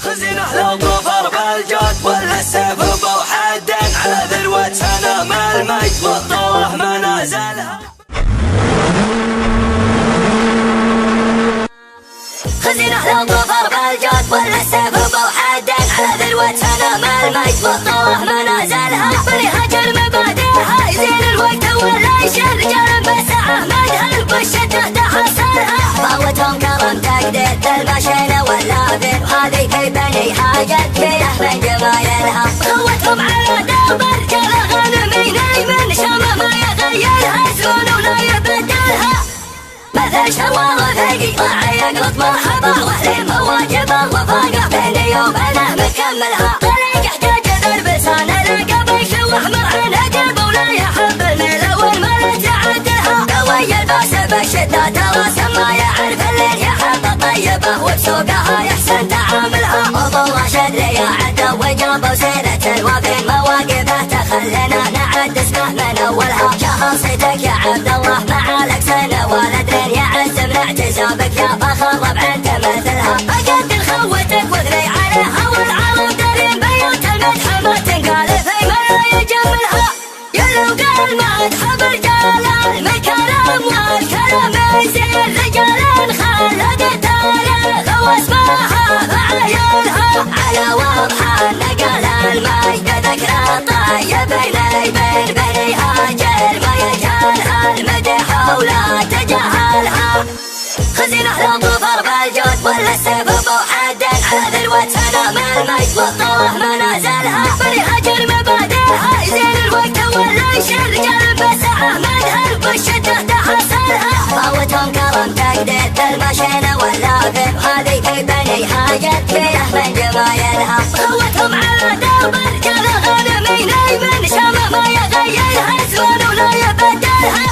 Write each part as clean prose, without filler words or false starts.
خزينة لو ظفر بالجود ولا السيف بوحد على ذروة سلام المجد والطوه منازلها. خزينة لو ظفر بالجود ولا السيف بوحد على ذروة سلام المجد والطوه منازلها. بنهاج مبادئها يزين الوقت ولا يشيل رجال بسعه مدها البشة تحصلها. قوتهم كرم تقدير المشينة واللافر وهذه كي بنيها قد فيه من جمايلها. قوتهم على درب رجال غنمين من شام ما يغيرها زون ولا يبدلها. مثل شوار ثقي راعي يقلط مرحبا واهلي مواجبه وفاقه بيني وبينه مكملها. طريق يحتاج ذرب لسان رقب يشوح مرعن قلب ولا يحب الميل والمال تعدلها. قوي الباس بالشدة ترى ما يعرف الليل يحب طيبه وبسوقها يحسن تعاملها. والله شدري يا عدو وجاب وسيرة الوفي مواقفه تخلينا نعد اسمه من اولها. شهر صيتك يا عبد الله معالك سنة ولدرين يعز من اعتزابك يا فخر ربع انت مثلها. اقدر خوتك واثني عليها والعرب دارين بيوت المدح ما تنقال في ما يجملها. يا لو قال ما تحب رجال المكرم والكرم يزين رجال خلد تاريخ واسمها فعيالها. على واضحة نقل المجد ذكرى طيب بين بني هاجر ما يجهلها المدح ولا تجهلها. خزينة لو ظفر بالجود ولا السيف بوحد على ذروة سلام المجد والطوه منازلها. بنهاج مبادئها يزين الوقت ولا يشيل رجال بسعه مدها البشة تحصلها. قوتهم كرم تقدير المشينة واللافر وهذه كي بنيها قد فيه من جمايلها. قوتهم على درب رجال غنمين من شام ما يغيرها زون ولا يبدلها.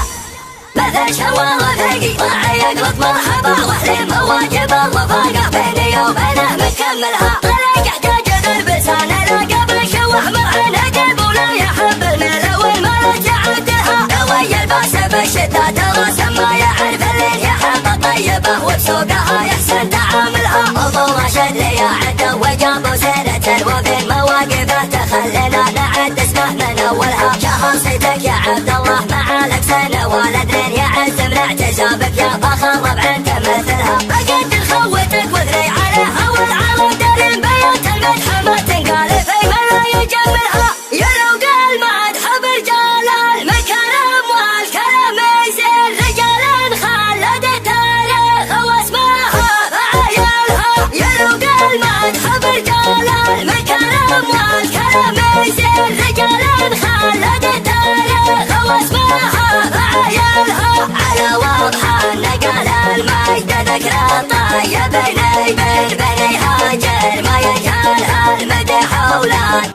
مثل شوار ثقي راعي يقلط مرحبا واهلي مواجبه وفاقه بيني وبينه مكملها. طريق يحتاج ذرب لسان رقب يشوح مرعن قلب ولا يحب الميل والمال تعدلها. قوي الباس بالشدة ترى ما يعرف الليل يحب طيبه وبسوقها يحسن تعاملها. والله شدري يا عدو وجاب وسيرة الوفي مواقفه تخلينا نعد اسمه من اولها. شهر صيتك يا عبد الله معالك سنة ولدرين يعز من اعتزابك يا فخر ربع انت مثلها. اقدر خوتك واثني عليها والعرب دارين بيوت المدح ما تنقال في ما لا يجملها. يا لو قال ما تحب رجال المكرم والكرم يزين رجال خلد تاريخ واسمها فعيالها. يا لو قال ما تحب رجال المكرم والكرم يزين رجال خلد تاريخ واسمها فعيالها. على واضحة نقل المجد ذكرى طيب بين بني هاجر ما يجهلها المدح ولا.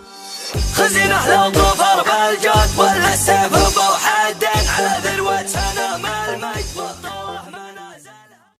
خزينة لو ظفر بالجود ولا السيف